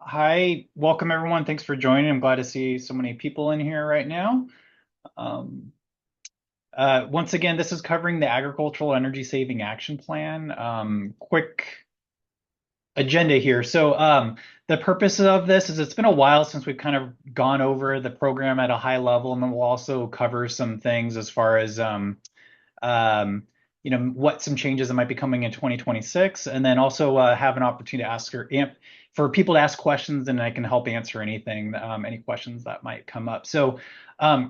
Hi, welcome everyone. Thanks for joining. I'm glad to see so many people in here right now. Um, Once again, this is covering the Agricultural Energy Saving Action Plan. Quick agenda here. The purpose of this is it's been a while since we've kind of gone over the program at a high level, and then we'll also cover some things as far as um, what some changes that might be coming in 2026, and then also have an opportunity to for people to ask questions, and I can help answer any questions that might come up.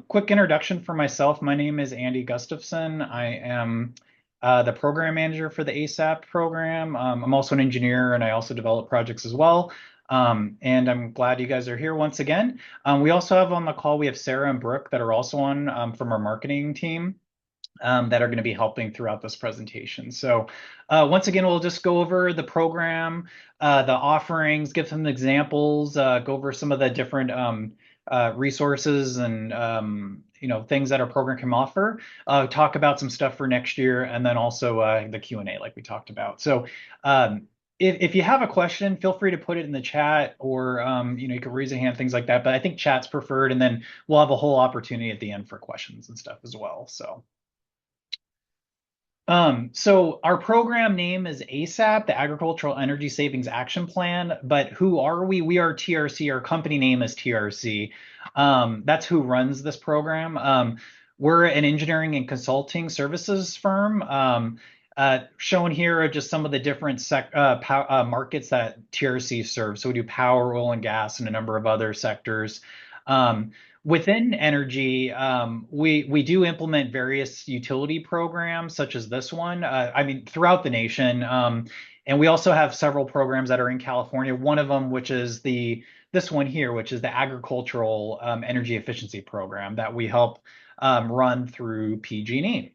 Quick introduction for myself. My name is Andy Gustafson. I am the program manager for the ASAP program. I'm also an engineer, and I also develop projects as well. And I'm glad you guys are here once again. We also have on the call, we have Sarah and Brooke that are also on from our marketing team that are going to be helping throughout this presentation. Once again, we'll just go over the program, the offerings, give some examples, go over some of the different resources and things that our program can offer. Talk about some stuff for next year, and then also the Q&A like we talked about. Um, if you have a question, feel free to put it in the chat, or you can raise a hand, things like that. But I think chat's preferred, and then we'll have a whole opportunity at the end for questions and stuff as well. So our program name is ASAP, the Agricultural Energy Savings Action Plan. But who are we? We are TRC. Our company name is TRC. That's who runs this program. We're an engineering and consulting services firm. Shown here are just some of the different markets that TRC serves. So we do power, oil and gas, and a number of other sectors. Um, Within energy, we do implement various utility programs such as this one. I mean, throughout the nation, and we also have several programs that are in California. One of them, which is this one here, which is the Agricultural Energy Efficiency Program that we help run through PG&E.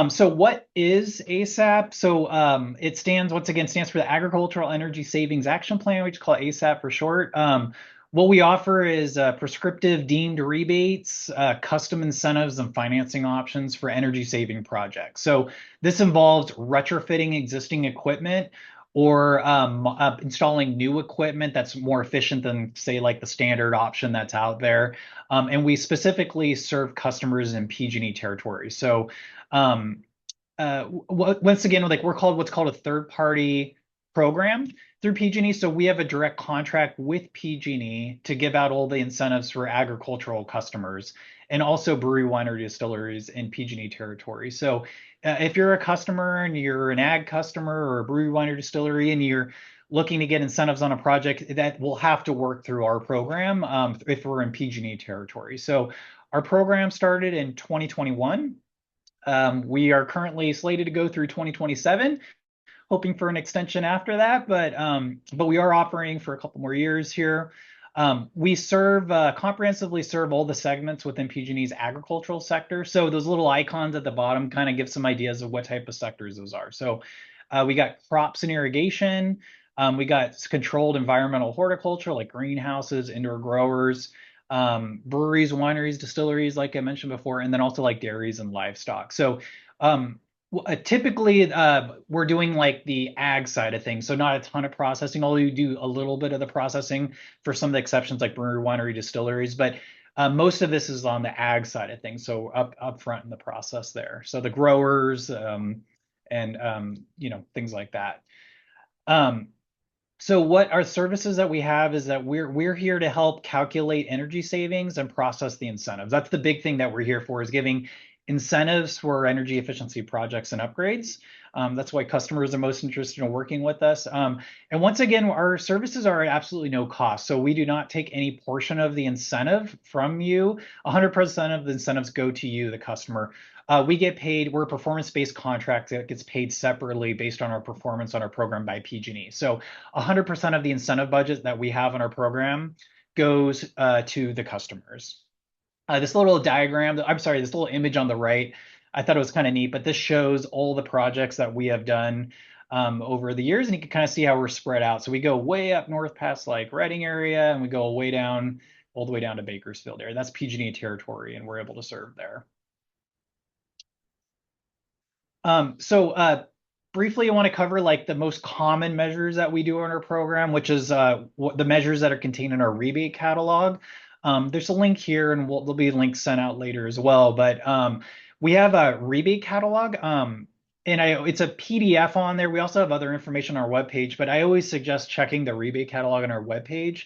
So what is ASAP? It stands for the Agricultural Energy Savings Action Plan, which we call ASAP for short. What we offer is prescriptive deemed rebates, custom incentives, and financing options for energy saving projects. So this involves retrofitting existing equipment or installing new equipment that's more efficient than, say, like the standard option that's out there. And we specifically serve customers in PG&E territory. Um, Once again, like we're called what's called a third party program through PG&E. So we have a direct contract with PG&E to give out all the incentives for agricultural customers and also brewery, winery, distilleries in PG&E territory. If you're a customer and you're an ag customer or a brewery, winery, distillery, and you're looking to get incentives on a project, that will have to work through our program if we're in PG&E territory. So our program started in 2021. We are currently slated to go through 2027, hoping for an extension after that, but we are operating for a couple more years here. We comprehensively serve all the segments within PG&E's agricultural sector. So those little icons at the bottom kind of give some ideas of what type of sectors those are. We got crops and irrigation. We got controlled environmental horticulture like greenhouses, indoor growers, breweries, wineries, distilleries, like I mentioned before, and then also like dairies and livestock. Um, Typically, we're doing like the ag side of things, so not a ton of processing, although you do a little bit of the processing for some of the exceptions like brewery, winery, distilleries. But most of this is on the ag side of things, so up front in the process there. So the growers and things like that. Um, so what our services that we have is that we're here to help calculate energy savings and process the incentives. That's the big thing that we're here for, is giving incentives for energy efficiency projects and upgrades. That's why customers are most interested in working with us. And once again, our services are at absolutely no cost. So we do not take any portion of the incentive from you. 100% of the incentives go to you, the customer. We get paid. We're a performance-based contract that gets paid separately based on our performance on our program by PG&E. So 100% of the incentive budget that we have in our program goes to the customers. This little diagram, I'm sorry, this little image on the right, I thought it was kind of neat, but this shows all the projects that we have done over the years, and you can kind of see how we're spread out. So we go way up north past like Reading area, and we go way down, all the way down to Bakersfield area. That's PG&E territory, and we're able to serve there. Um, so uh, briefly, I want to cover like the most common measures that we do in our program, which is what the measures that are contained in our rebate catalog. There's a link here, and there'll be links sent out later as well. But we have a rebate catalog, and it's a PDF on there. We also have other information on our webpage, but I always suggest checking the rebate catalog on our webpage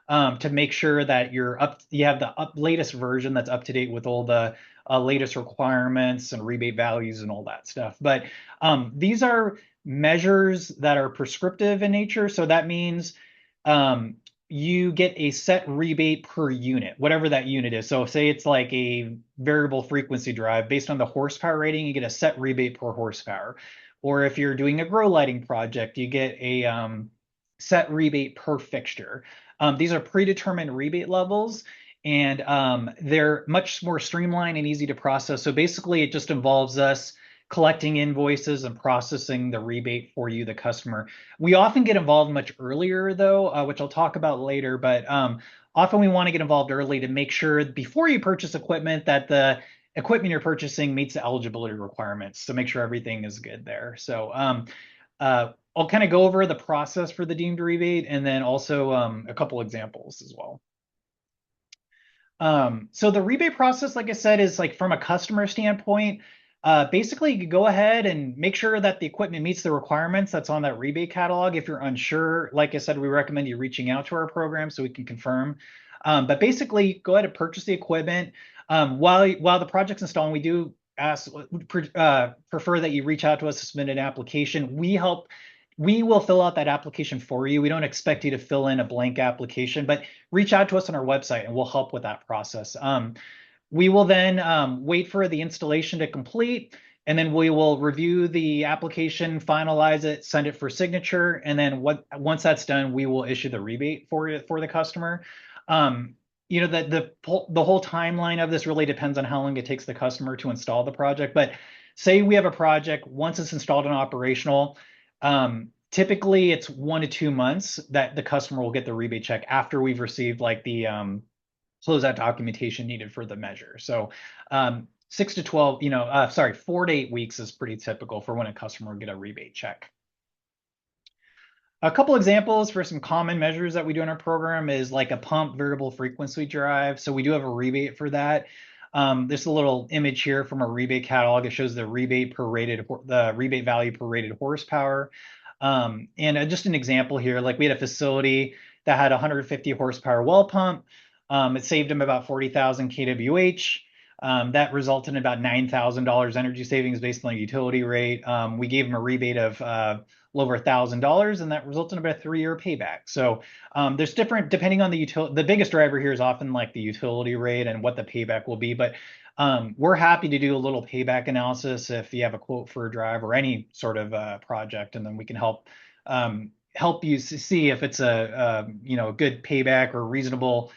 to make sure that you have the latest version that's up to date with all the latest requirements and rebate values and all that stuff. But these are measures that are prescriptive in nature. So that means you get a set rebate per unit, whatever that unit is. So say it's like a variable frequency drive based on the horsepower rating, you get a set rebate per horsepower. Or if you're doing a grow lighting project, you get a set rebate per fixture. These are predetermined rebate levels, and they're much more streamlined and easy to process. So basically, it just involves us collecting invoices and processing the rebate for you, the customer. We often get involved much earlier, though, which I'll talk about later. But often we want to get involved early to make sure before you purchase equipment that the equipment you're purchasing meets the eligibility requirements to make sure everything is good there. So I'll kind of go over the process for the deemed rebate and then also a couple examples as well. So the rebate process, like I said, is like from a customer standpoint, basically you go ahead and make sure that the equipment meets the requirements that's on that rebate catalog. If you're unsure, like I said, we recommend you reaching out to our program so we can confirm. But basically, go ahead and purchase the equipment. While the project's installing, we do prefer that you reach out to us to submit an application. We will fill out that application for you. We don't expect you to fill in a blank application, but reach out to us on our website and we'll help with that process. We will then wait for the installation to complete, and then we will review the application, finalize it, send it for signature, and then once that's done, we will issue the rebate for the customer. The whole timeline of this really depends on how long it takes the customer to install the project. But say we have a project, once it's installed and operational, typically it's 1 to 2 months that the customer will get the rebate check after we've received like the closeout documentation needed for the measure. So 6 to 12, 4 to 8 weeks is pretty typical for when a customer will get a rebate check. A couple examples for some common measures that we do in our program is like a pump variable frequency drive. So we do have a rebate for that. There's a little image here from a rebate catalog. It shows the rebate value per rated horsepower. And just an example here, like we had a facility that had 150 horsepower well pump. It saved them about 40,000 kWh. That resulted in about $9,000 energy savings based on the utility rate. We gave them a rebate of over $1,000, and that resulted in about a 3-year payback. So there's different, depending on the utility. The biggest driver here is often like the utility rate and what the payback will be. But we're happy to do a little payback analysis if you have a quote for a drive or any sort of project, and then we can help you see if it's a good payback or reasonable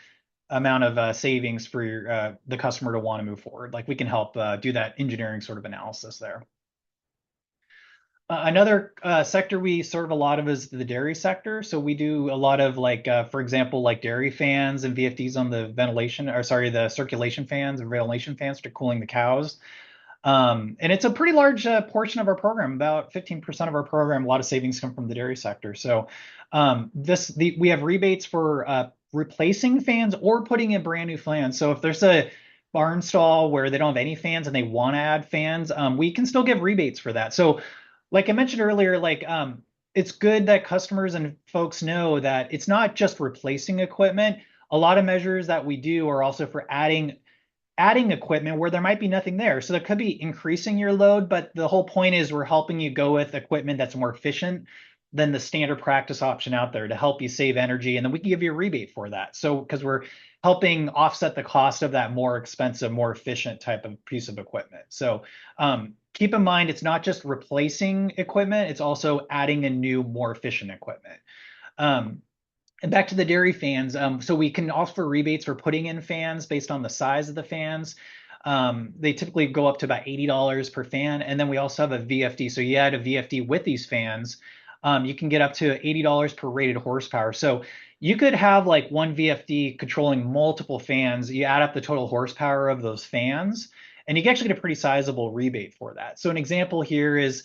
amount of savings for the customer to want to move forward. Like we can help do that engineering sort of analysis there. Another sector we serve a lot of is the dairy sector. So we do a lot of like, for example, like dairy fans and VFDs on the the circulation fans and ventilation fans for cooling the cows. And it's a pretty large portion of our program, about 15% of our program. A lot of savings come from the dairy sector. So we have rebates for replacing fans or putting in brand new fans. So if there's a barn stall where they don't have any fans and they want to add fans, we can still give rebates for that. So like I mentioned earlier, like it's good that customers and folks know that it's not just replacing equipment. A lot of measures that we do are also for adding equipment where there might be nothing there. So that could be increasing your load, but the whole point is we're helping you go with equipment that's more efficient than the standard practice option out there to help you save energy. And then we can give you a rebate for that. So because we're helping offset the cost of that more expensive, more efficient type of piece of equipment. So keep in mind, it's not just replacing equipment, it's also adding a new, more efficient equipment. And back to the dairy fans. So we can offer rebates for putting in fans based on the size of the fans. They typically go up to about $80 per fan. And then we also have a VFD. So you add a VFD with these fans, you can get up to $80 per rated horsepower. So you could have like one VFD controlling multiple fans. You add up the total horsepower of those fans, and you can actually get a pretty sizable rebate for that. So an example here is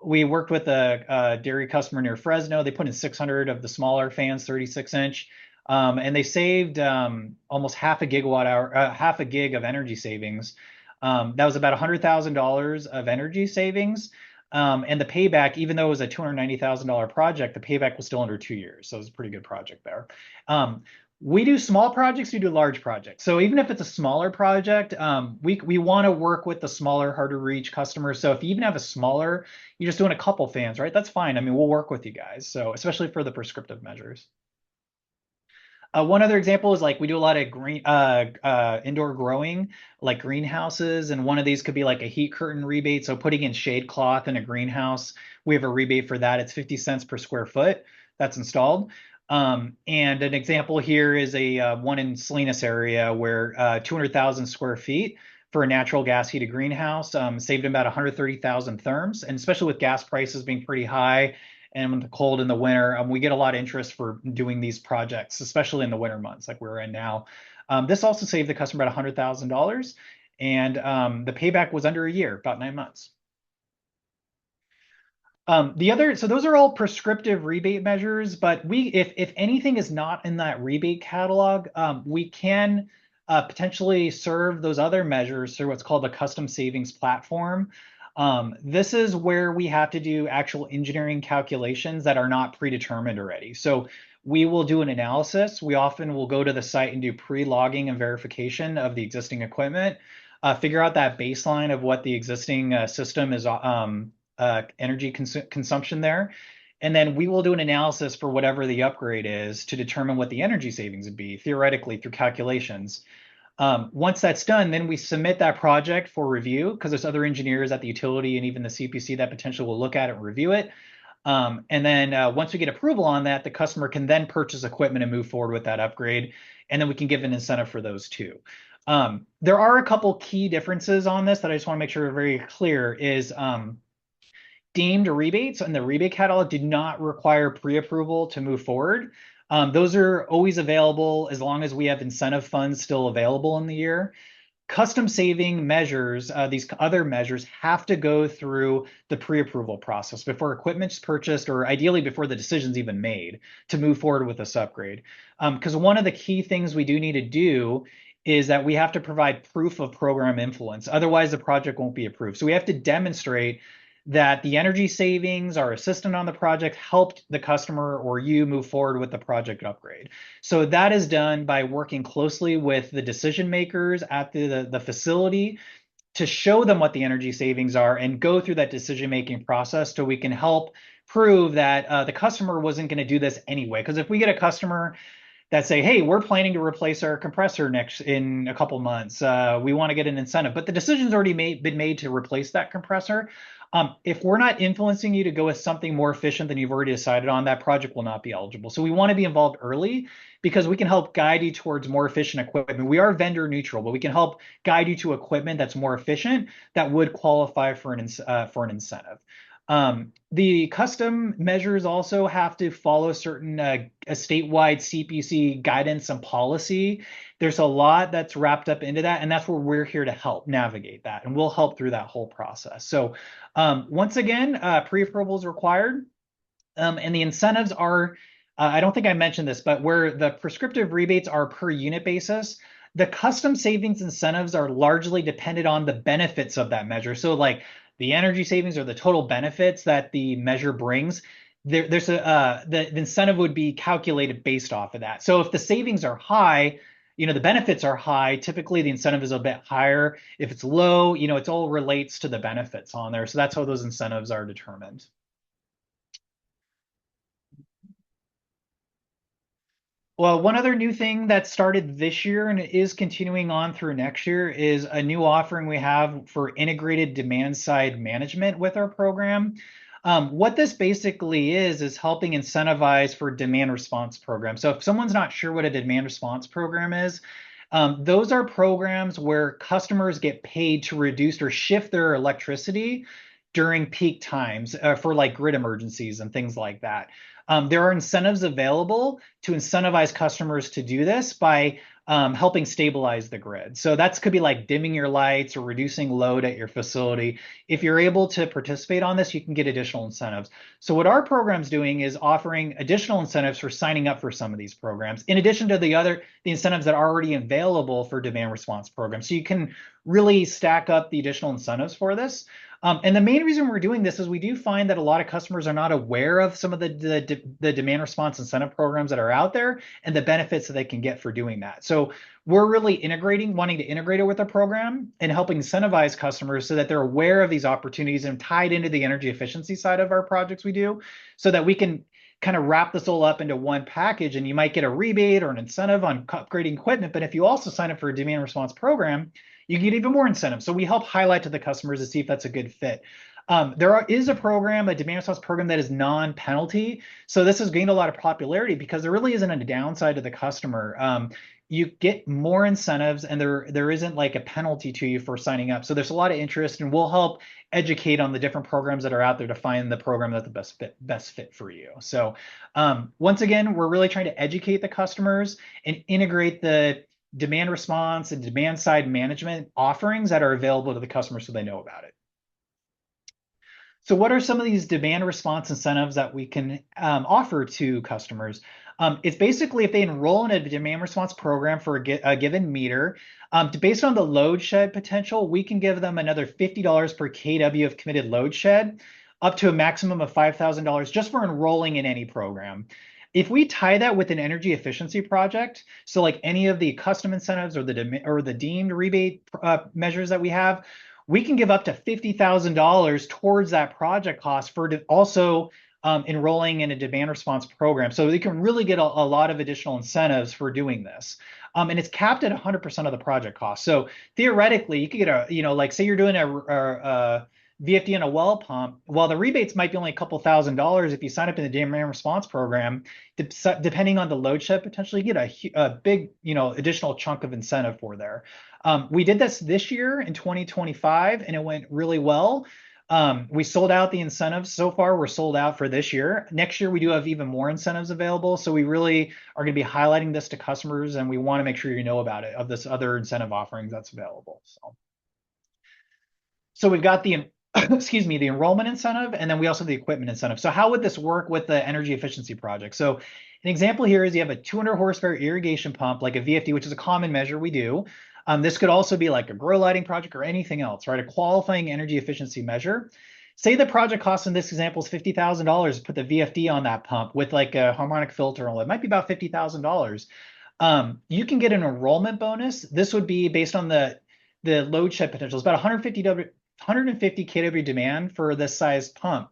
We worked with a dairy customer near Fresno. They put in 600 of the smaller fans, 36-inch, and they saved almost half a gigawatt hour, half a gig of energy savings. That was about $100,000 of energy savings. And the payback, even though it was a $290,000 project, the payback was still under 2 years. So it was a pretty good project there. We do small projects, we do large projects. So even if it's a smaller project, we want to work with the smaller, harder to reach customers. So if you even have a smaller, you're just doing a couple fans, right? That's fine. I mean, we'll work with you guys. So especially for the prescriptive measures. One other example is like we do a lot of green indoor growing, like greenhouses, and one of these could be like a heat curtain rebate. So putting in shade cloth in a greenhouse, we have a rebate for that. It's 50 cents per square foot that's installed. And an example here is a one in Salinas area where 200,000 square feet for a natural gas heated greenhouse saved about 130,000 therms, and especially with gas prices being pretty high and with the cold in the winter, we get a lot of interest for doing these projects, especially in the winter months like we're in now. This also saved the customer about $100,000, and the payback was under a year, about 9 months. So those are all prescriptive rebate measures, but if anything is not in that rebate catalog, we can potentially serve those other measures through what's called the custom savings platform. This is where we have to do actual engineering calculations that are not predetermined already. So we will do an analysis. We often will go to the site and do pre-logging and verification of the existing equipment, figure out that baseline of what the existing system is energy consumption there. And then we will do an analysis for whatever the upgrade is to determine what the energy savings would be, theoretically through calculations. Once that's done, then we submit that project for review because there's other engineers at the utility and even the CPC that potentially will look at it and review it. And then once we get approval on that, the customer can then purchase equipment and move forward with that upgrade. And then we can give an incentive for those too. There are a couple key differences on this that I just want to make sure are very clear is deemed rebates and the rebate catalog did not require pre-approval to move forward. Those are always available as long as we have incentive funds still available in the year. Custom saving measures, these other measures have to go through the pre-approval process before equipment's purchased or ideally before the decision's even made to move forward with this upgrade. Because one of the key things we do need to do is that we have to provide proof of program influence. Otherwise, the project won't be approved. So we have to demonstrate that the energy savings, our assistant on the project, helped the customer or you move forward with the project upgrade. So that is done by working closely with the decision makers at the facility to show them what the energy savings are and go through that decision-making process so we can help prove that the customer wasn't going to do this anyway. Because if we get a customer that say, hey, we're planning to replace our compressor next in a couple months, we want to get an incentive, but the decision's already been made to replace that compressor. If we're not influencing you to go with something more efficient than you've already decided on, that project will not be eligible. So we want to be involved early because we can help guide you towards more efficient equipment. We are vendor neutral, but we can help guide you to equipment that's more efficient that would qualify for an incentive. The custom measures also have to follow certain a statewide CPC guidance and policy. There's a lot that's wrapped up into that, and that's where we're here to help navigate that, and we'll help through that whole process. So once again, pre-approval is required, and the incentives are, I don't think I mentioned this, but where the prescriptive rebates are per unit basis, the custom savings incentives are largely dependent on the benefits of that measure. So like the energy savings or the total benefits that the measure brings, the incentive would be calculated based off of that. So if the savings are high, the benefits are high, typically the incentive is a bit higher. If it's low, it all relates to the benefits on there. So that's how those incentives are determined. Well, one other new thing that started this year and is continuing on through next year is a new offering we have for integrated demand side management with our program. What this basically is helping incentivize for demand response programs. So if someone's not sure what a demand response program is, those are programs where customers get paid to reduce or shift their electricity during peak times for like grid emergencies and things like that. There are incentives available to incentivize customers to do this by helping stabilize the grid. So that could be like dimming your lights or reducing load at your facility. If you're able to participate on this, you can get additional incentives. So what our program's doing is offering additional incentives for signing up for some of these programs, in addition to the incentives that are already available for demand response programs. So you can really stack up the additional incentives for this. And the main reason we're doing this is we do find that a lot of customers are not aware of some of the demand response incentive programs that are out there and the benefits that they can get for doing that. So we're really wanting to integrate it with the program and helping incentivize customers so that they're aware of these opportunities and tied into the energy efficiency side of our projects we do, so that we can kind of wrap this all up into one package. And you might get a rebate or an incentive on upgrading equipment, but if you also sign up for a demand response program, you can get even more incentive. So we help highlight to the customers to see if that's a good fit. There is a program, a demand response program, that is non-penalty. So this has gained a lot of popularity because there really isn't a downside to the customer. You get more incentives, and there isn't like a penalty to you for signing up. So there's a lot of interest, and we'll help educate on the different programs that are out there to find the program that's the best fit for you. So once again, we're really trying to educate the customers and integrate the demand response and demand side management offerings that are available to the customer so they know about it. So what are some of these demand response incentives that we can offer to customers? It's basically if they enroll in a demand response program for a given meter, based on the load shed potential, we can give them another $50 per kW of committed load shed, up to a maximum of $5,000 just for enrolling in any program. If we tie that with an energy efficiency project, so like any of the custom incentives or the deemed rebate measures that we have, we can give up to $50,000 towards that project cost for also enrolling in a demand response program. So they can really get a lot of additional incentives for doing this. And it's capped at 100% of the project cost. So theoretically, you could get like say you're doing a VFD and a well pump, while the rebates might be only a couple $1,000s, if you sign up in the demand response program, depending on the load shed, potentially you get a big, additional chunk of incentive for there. We did this year in 2025, and it went really well. We sold out the incentives. So far, we're sold out for this year. Next year, we do have even more incentives available. So we really are going to be highlighting this to customers, and we want to make sure you know about it, of this other incentive offerings that's available. So we've got the excuse me, the enrollment incentive, and then we also have the equipment incentive. So how would this work with the energy efficiency project? So an example here is you have a 200 horsepower irrigation pump, like a VFD, which is a common measure we do. This could also be like a grow lighting project or anything else, right? A qualifying energy efficiency measure. Say the project cost in this example is $50,000 to put the VFD on that pump with like a harmonic filter. It might be about $50,000. You can get an enrollment bonus. This would be based on the load shed potential. It's about 150 kW demand for this size pump.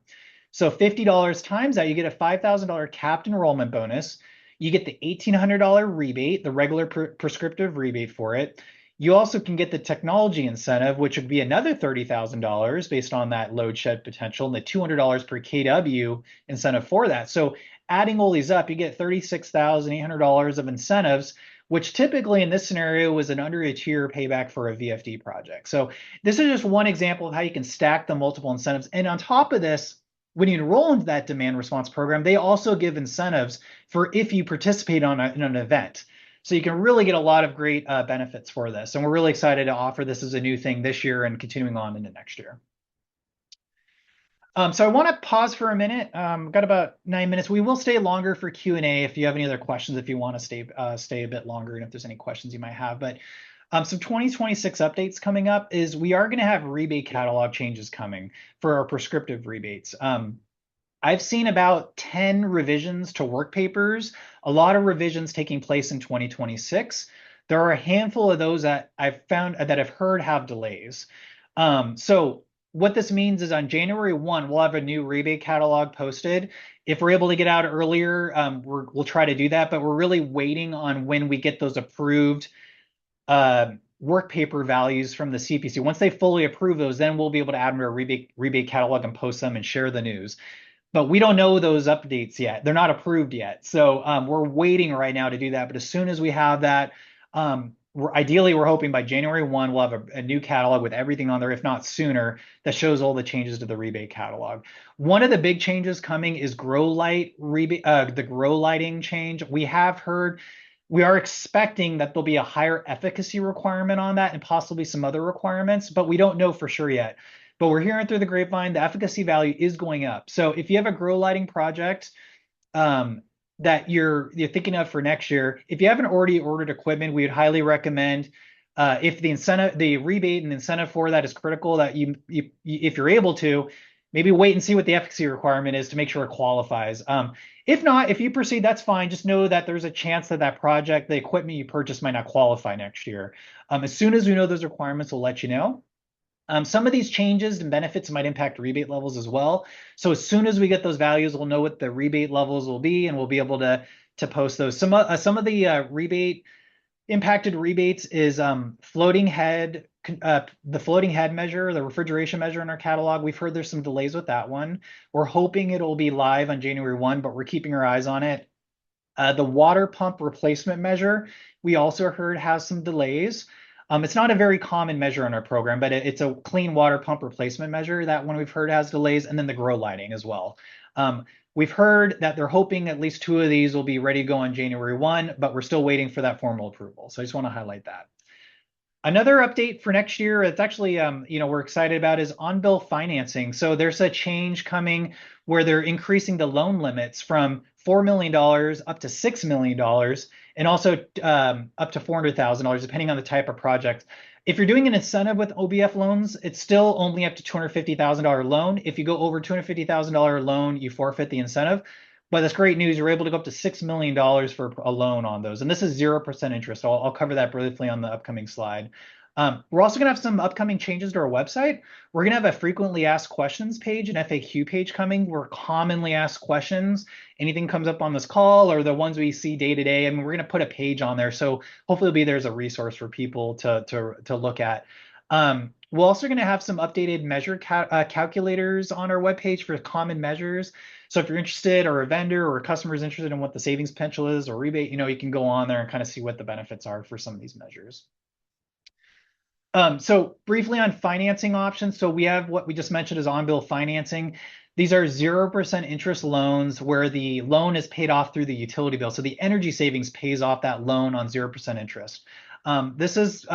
So $50 times that, you get a $5,000 capped enrollment bonus. You get the $1,800 rebate, the regular prescriptive rebate for it. You also can get the technology incentive, which would be another $30,000 based on that load shed potential, and the $200 per kW incentive for that. So adding all these up, you get $36,800 of incentives, which typically in this scenario was an under a tier payback for a VFD project. So this is just one example of how you can stack the multiple incentives. And on top of this, when you enroll into that demand response program, they also give incentives for if you participate in an event. So you can really get a lot of great benefits for this. And we're really excited to offer this as a new thing this year and continuing on into next year. So I want to pause for a minute. Got about 9 minutes. We will stay longer for Q&A if you have any other questions, if you want to stay a bit longer, and if there's any questions you might have. But some 2026 updates coming up is we are going to have rebate catalog changes coming for our prescriptive rebates. I've seen about 10 revisions to work papers, a lot of revisions taking place in 2026. There are a handful of those that I've heard have delays. So what this means is on January 1, we'll have a new rebate catalog posted. If we're able to get out earlier, we'll try to do that, but we're really waiting on when we get those approved work paper values from the CPUC. Once they fully approve those, then we'll be able to add them to our rebate catalog and post them and share the news. But we don't know those updates yet. They're not approved yet. So we're waiting right now to do that. But as soon as we have that, ideally, we're hoping by January 1, we'll have a new catalog with everything on there, if not sooner, that shows all the changes to the rebate catalog. One of the big changes coming is grow light rebate, the grow lighting change. We are expecting that there'll be a higher efficacy requirement on that and possibly some other requirements, but we don't know for sure yet. But we're hearing through the grapevine the efficacy value is going up. So if you have a grow lighting project, that you're thinking of for next year, if you haven't already ordered equipment, we would highly recommend, if the rebate and incentive for that is critical, that if you're able to, maybe wait and see what the efficacy requirement is to make sure it qualifies. If not, if you proceed, that's fine. Just know that there's a chance that project, the equipment you purchased, might not qualify next year. As soon as we know those requirements, we'll let you know. Some of these changes and benefits might impact rebate levels as well. So as soon as we get those values, we'll know what the rebate levels will be, and we'll be able to post those. Some of the rebate impacted rebates is floating head, the floating head measure, the refrigeration measure in our catalog. We've heard there's some delays with that one. We're hoping it'll be live on January 1, but we're keeping our eyes on it. The water pump replacement measure, we also heard has some delays. It's not a very common measure in our program, but it's a clean water pump replacement measure. That one we've heard has delays, and then the grow lighting as well. We've heard that they're hoping at least 2 of these will be ready to go on January 1, but we're still waiting for that formal approval. So I just want to highlight that. Another update for next year, it's actually, we're excited about, is on-bill financing. So there's a change coming where they're increasing the loan limits from $4 million up to $6 million, and also up to $400,000, depending on the type of project. If you're doing an incentive with OBF loans, it's still only up to $250,000 loan. If you go over $250,000 loan, you forfeit the incentive. But that's great news. You're able to go up to $6 million for a loan on those. And this is 0% interest. So I'll cover that briefly on the upcoming slide. We're also going to have some upcoming changes to our website. We're going to have a frequently asked questions page, an FAQ page coming, where commonly asked questions, anything comes up on this call or the ones we see day to day. I mean, we're going to put a page on there. So hopefully there's a resource for people to look at. We're also going to have some updated measure calculators on our webpage for common measures. So if you're interested, or a vendor or a customer is interested in what the savings potential is or rebate, you can go on there and kind of see what the benefits are for some of these measures. So briefly on financing options. So we have what we just mentioned as on-bill financing. These are 0% interest loans where the loan is paid off through the utility bill. So the energy savings pays off that loan on 0% interest. This is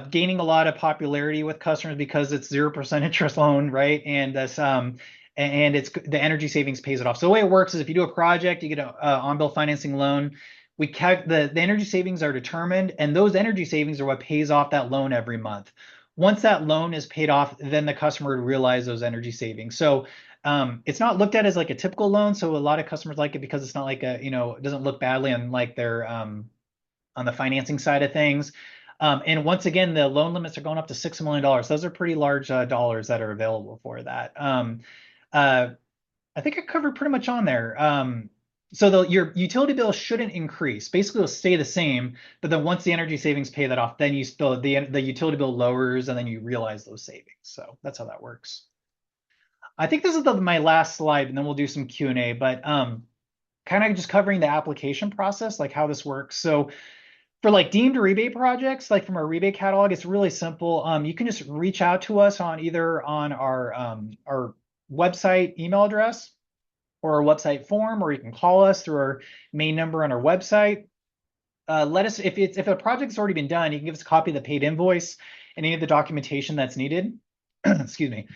gaining a lot of popularity with customers because it's 0% interest loan, right? And this and it's the energy savings pays it off. So the way it works is if you do a project, you get an on-bill financing loan. The energy savings are determined, and those energy savings are what pays off that loan every month. Once that loan is paid off, then the customer would realize those energy savings. So it's not looked at as like a typical loan. So a lot of customers like it because it's not like it doesn't look badly on like their on the financing side of things. And once again, the loan limits are going up to $6 million. Those are pretty large dollars that are available for that. I think I covered pretty much on there. So your utility bill shouldn't increase. Basically, it'll stay the same. But then once the energy savings pay that off, then you still the utility bill lowers, and then you realize those savings. So that's how that works. I think this is my last slide, and then we'll do some Q&A. But kind of just covering the application process, like how this works. So for like deemed rebate projects, like from our rebate catalog, it's really simple. You can just reach out to us on either on our website email address or our website form, or you can call us through our main number on our website. Let us, if a project's already been done, you can give us a copy of the paid invoice and any of the documentation that's needed. Excuse me.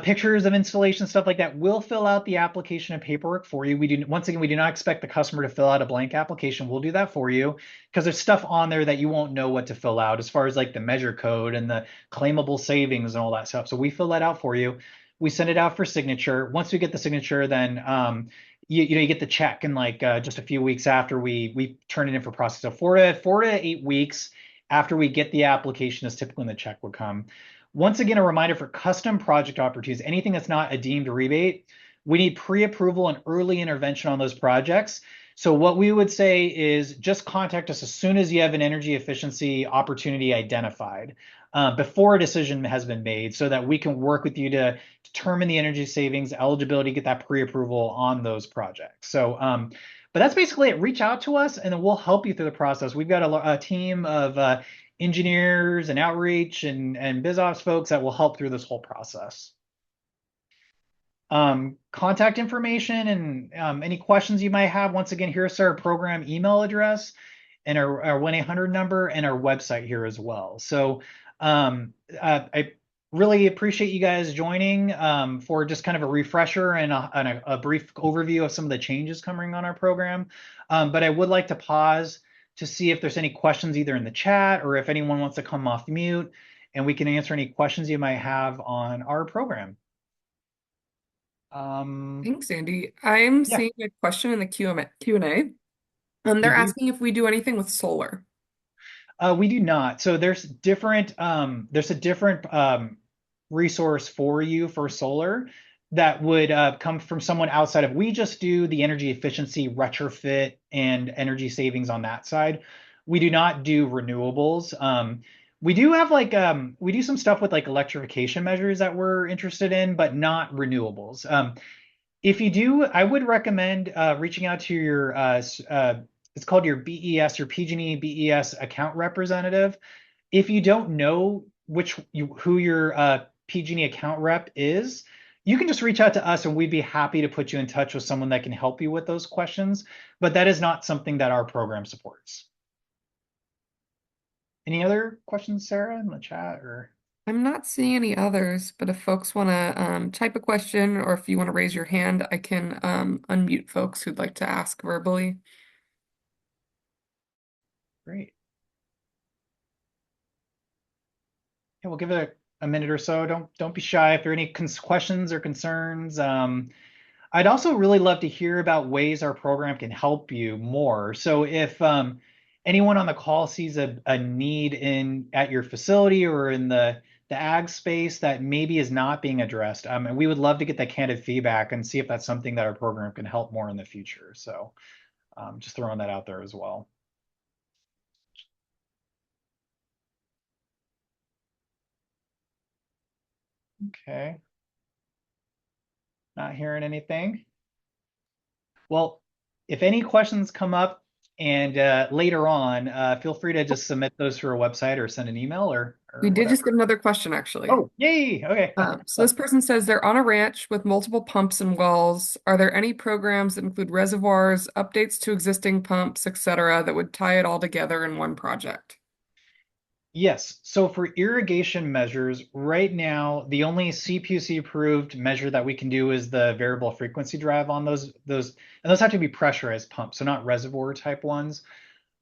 Pictures of installation, stuff like that. We'll fill out the application and paperwork for you. Once again, we do not expect the customer to fill out a blank application. We'll do that for you because there's stuff on there that you won't know what to fill out as far as like the measure code and the claimable savings and all that stuff. So we fill that out for you. We send it out for signature. Once we get the signature, then you get the check in like just a few weeks after we turn it in for processing. So 4 to 8 weeks after we get the application is typically when the check would come. Once again, a reminder for custom project opportunities, anything that's not a deemed rebate, we need pre-approval and early intervention on those projects. So what we would say is just contact us as soon as you have an energy efficiency opportunity identified. before a decision has been made so that we can work with you to determine the energy savings eligibility, get that pre-approval on those projects. So, but that's basically it. Reach out to us and then we'll help you through the process. We've got a team of engineers and outreach and biz ops folks that will help through this whole process. Contact information and any questions you might have. Once again, here's our program email address and our 1-800 number and our website here as well. So I really appreciate you guys joining for just kind of a refresher and a brief overview of some of the changes coming on our program. But I would like to pause to see if there's any questions either in the chat or if anyone wants to come off mute and we can answer any questions you might have on our program. Thanks, Andy. I'm Yeah, seeing a question in the Q&A. you They're do. asking if we do anything with solar. We do not. So there's a different resource for you for solar that would come from someone outside of. We just do the energy efficiency retrofit and energy savings on that side. We do not do renewables. We do have we do some stuff with like electrification measures that we're interested in, but not renewables. If you do, I would recommend reaching out to your it's called your BES, your PG&E BES account representative. If you don't know who your PG&E account rep is, you can just reach out to us and we'd be happy to put you in touch with someone that can help you with those questions. But that is not something that our program supports. Any other questions, Sarah, in the chat or? I'm not seeing any others, but if folks want to type a question or if you want to raise your hand, I can unmute folks who'd like to ask verbally. Great. Yeah, we'll give it a minute or so. Don't be shy if there are any questions or concerns. I'd also really love to hear about ways our program can help you more. So if anyone on the call sees a need in at your facility or in the ag space that maybe is not being addressed, and we would love to get that candid feedback and see if that's something that our program can help more in the future. So just throwing that out there as well. Okay, not hearing anything. Well, if any questions come up and later on, feel free to just submit those through our website or send an email We or did just whatever. get another question, actually. Oh, yay. Okay. So this person says they're on a ranch with multiple pumps and wells. Are there any programs that include reservoirs, updates to existing pumps, etc., that would tie it all together in one project? Yes. So for irrigation measures, right now, the only CPUC approved measure that we can do is the variable frequency drive on and those have to be pressurized pumps, so not reservoir type ones.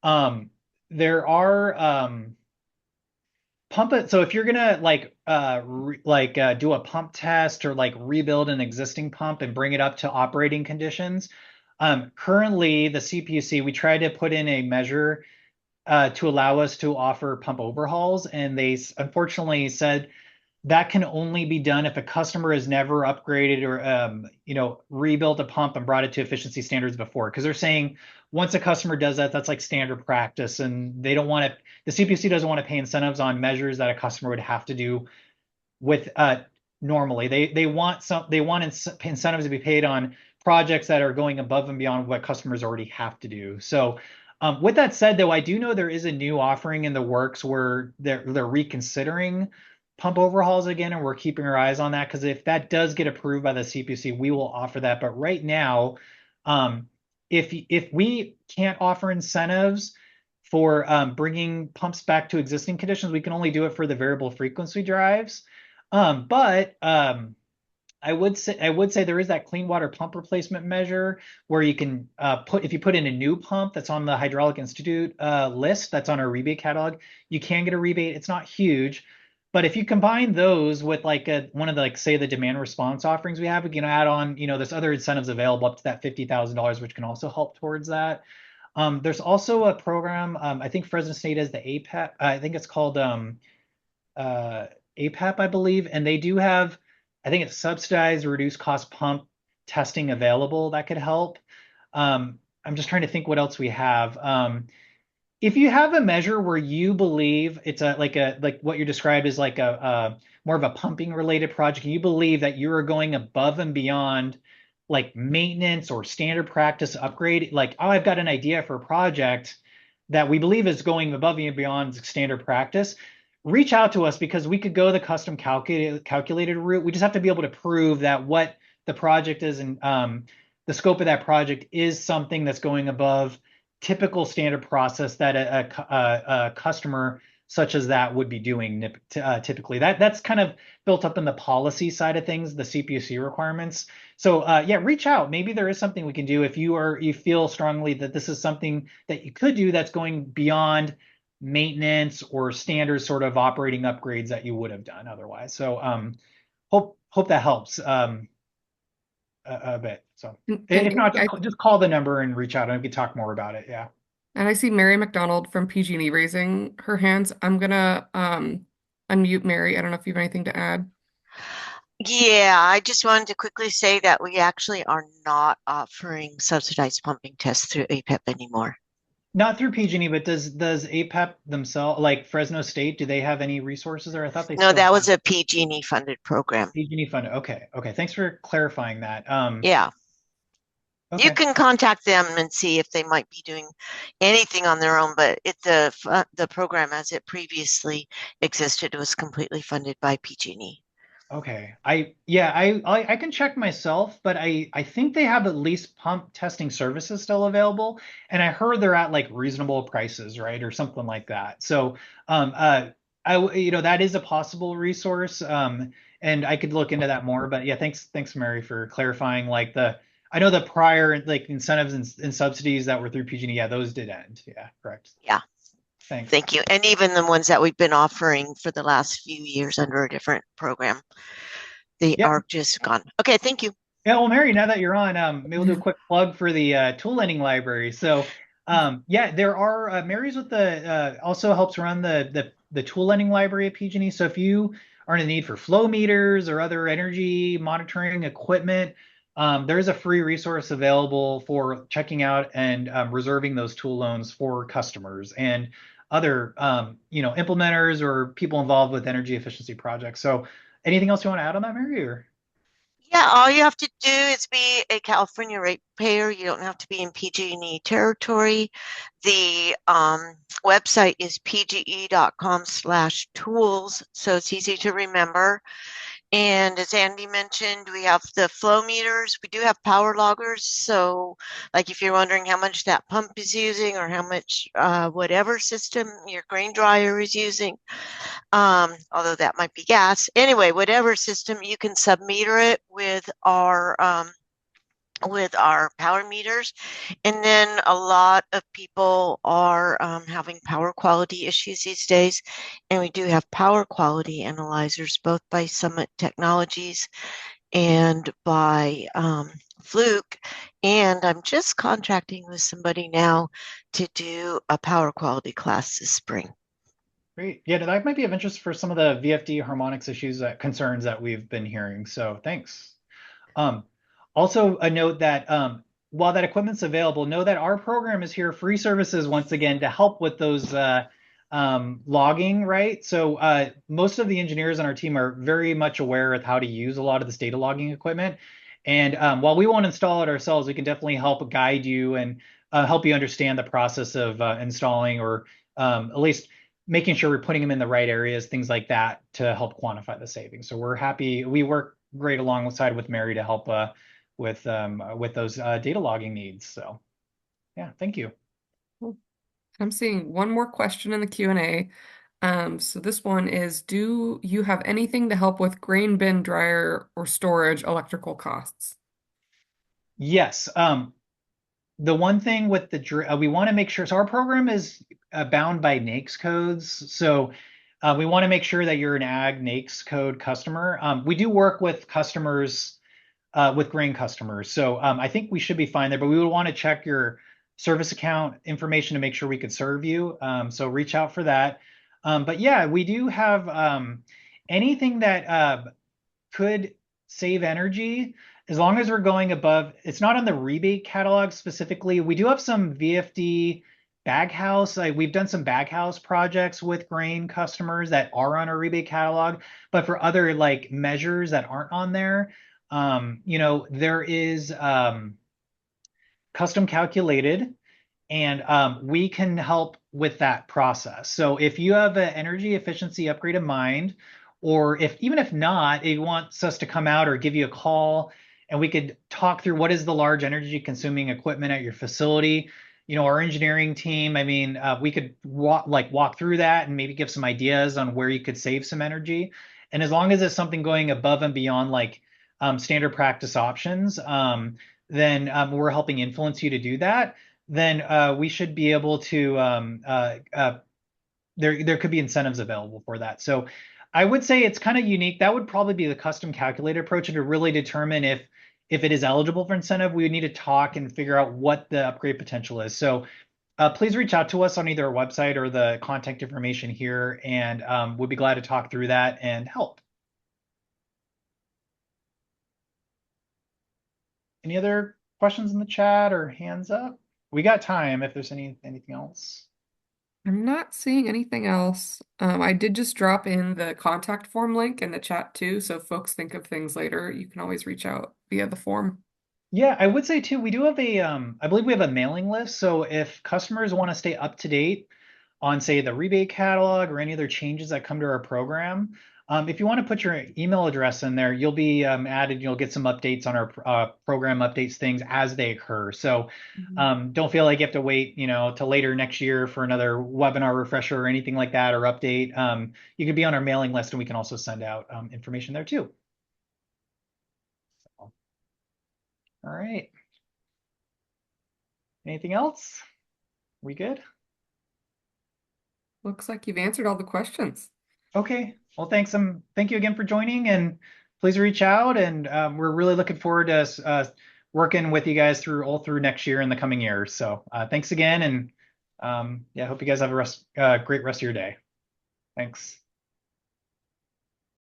There are pump it. So if you're gonna do a pump test or like rebuild an existing pump and bring it up to operating conditions, currently the CPUC, we tried to put in a measure to allow us to offer pump overhauls, and they unfortunately said that can only be done if a customer has never upgraded or rebuilt a pump and brought it to efficiency standards before. Because they're saying once a customer does that, that's like standard practice, and they don't want to. The CPUC doesn't want to pay incentives on measures that a customer would have to do with normally. They want incentives to be paid on projects that are going above and beyond what customers already have to do. So with that said, though, I do know there is a new offering in the works where they're reconsidering pump overhauls again, and we're keeping our eyes on that because if that does get approved by the CPUC, we will offer that. But right now, if we can't offer incentives for bringing pumps back to existing conditions, we can only do it for the variable frequency drives. But I would say there is that clean water pump replacement measure where you can if you put in a new pump that's on the Hydraulic Institute list that's on our rebate catalog, you can get a rebate. It's not huge, but if you combine those with like one of the say the demand response offerings we have, we can add on there's other incentives available up to that $50,000, which can also help towards that. There's also a program I think Fresno State has the APEP. I think it's called uh, APEP, I believe, and they do have, I think it's subsidized reduced cost pump testing available that could help. I'm just trying to think what else we have. If you have a measure where you believe it's like what you described is like a more of a pumping related project, and you believe that you are going above and beyond like maintenance or standard practice upgrade, like, oh, I've got an idea for a project that we believe is going above and beyond standard practice, reach out to us because we could go the custom calculated route. We just have to be able to prove that what the project is and the scope of that project is something that's going above typical standard process that a customer such as that would be doing typically. That's kind of built up in the policy side of things, the CPUC requirements. So yeah, reach out. Maybe there is something we can do if you feel strongly that this is something that you could do that's going beyond maintenance or standard sort of operating upgrades that you would have done otherwise. So hope that helps a bit. So if not, just call the number and reach out and we can talk more about it. Yeah. And I see Mary McDonald from PG&E raising her hands. I'm gonna unmute Mary. I don't know if you have anything to add. Yeah, I just wanted to quickly say that we actually are not offering subsidized pumping tests through APEP anymore. Not through PG&E, but does APEP themselves, like Fresno State, do they have any resources there? I thought they No, still that had was a PG&E funded program. PG&E fund. Okay, okay. Thanks for clarifying that. Yeah, you Okay, can contact them and see if they might be doing anything on their own, but the program as it previously existed was completely funded by PG&E. okay. I can check myself, but I think they have at least pump testing services still available, and I heard they're at like reasonable prices, right, or something like that. So, that is a possible resource, and I could look into that more. But yeah, thanks, Mary, for clarifying. I know the prior like incentives and subsidies that were through PG&E, yeah, those did end. Yeah, correct. Yeah, Thanks. thank you. And even the ones that we've been offering for the last few years under a different program, they Yeah, are just gone. Okay, thank you. yeah, well, Mary, now that you're on, maybe we'll do a quick plug for the tool lending library. So, yeah, there are Mary's with the also helps run the tool lending library at PG&E. So if you are in a need for flow meters or other energy monitoring equipment, there is a free resource available for checking out and reserving those tool loans for customers and other implementers or people involved with energy efficiency projects. So, anything else you want to add on that, Mary? Or Yeah, all you have to do is be a California ratepayer. You don't have to be in PG&E territory. The website is pge.com/tools, so it's easy to remember. And as Andy mentioned, we have the flow meters. We do have power loggers. So, like if you're wondering how much that pump is using or how much whatever system your grain dryer is using, although that might be gas. Anyway, whatever system, you can submeter it with our power meters. And then a lot of people are having power quality issues these days. And we do have power quality analyzers, both by Summit Technologies and by Fluke. And I'm just contracting with somebody now to do a power quality class this spring. great. Yeah, that might be of interest for some of the VFD harmonics issues concerns that we've been hearing. So thanks. Um, Also, a note that while that equipment's available, know that our program is here, free services once again, to help with those logging, right? So most of the engineers on our team are very much aware of how to use a lot of this data logging equipment. And while we won't install it ourselves, we can definitely help guide you and help you understand the process of installing or at least making sure we're putting them in the right areas, things like that, to help quantify the savings. So we're happy. We work great alongside with Mary to help with those data logging needs. So yeah, thank you. I'm seeing one more question in the Q&A. So this one is, do you have anything to help with grain bin dryer or storage electrical costs? Yes. The one thing with we want to make sure, so our program is bound by NAICS codes. So we want to make sure that you're an ag NAICS code customer. We do work with customers, with grain customers. So I think we should be fine there, but we would want to check your service account information to make sure we could serve you. So reach out for that. But yeah, we do have anything that could save energy as long as we're going above. It's not on the rebate catalog specifically. We do have some VFD Baghouse, like we've done some Baghouse projects with grain customers that are on our rebate catalog, but for other like measures that aren't on there, there is custom calculated, and we can help with that process. So if you have an energy efficiency upgrade in mind, or if even if not, if you want us to come out or give you a call and we could talk through what is the large energy consuming equipment at your facility. Our engineering team, I mean, we could walk through that and maybe give some ideas on where you could save some energy. And as long as it's something going above and beyond like standard practice options, then we're helping influence you to do that. Then we should be able to there could be incentives available for that. So I would say it's kind of unique. That would probably be the custom calculated approach, and to really determine if it is eligible for incentive, we would need to talk and figure out what the upgrade potential is. So please reach out to us on either our website or the contact information here, and we'll be glad to talk through that and help. Any other questions in the chat or hands up? We got time if there's anything else. I'm not seeing anything else. I did just drop in the contact form link in the chat too, so if folks think of things later, you can always reach out via the form. Yeah, I would say too, we do have I believe we have a mailing list. So if customers want to stay up to date on, say, the rebate catalog or any other changes that come to our program, if you want to put your email address in there, you'll be added. You'll get some updates on our program updates things as they occur. So don't feel like you have to wait, till later next year for another webinar refresher or anything like that or update. You can be on our mailing list, and we can also send out information there too. So, all right. Anything else? We good? Looks like you've answered all the questions. Okay. Well, thanks. Thank you again for joining, and please reach out. And we're really looking forward to working with you guys all through next year and the coming years. So thanks again, and yeah, hope you guys have a great rest of your day. Thanks.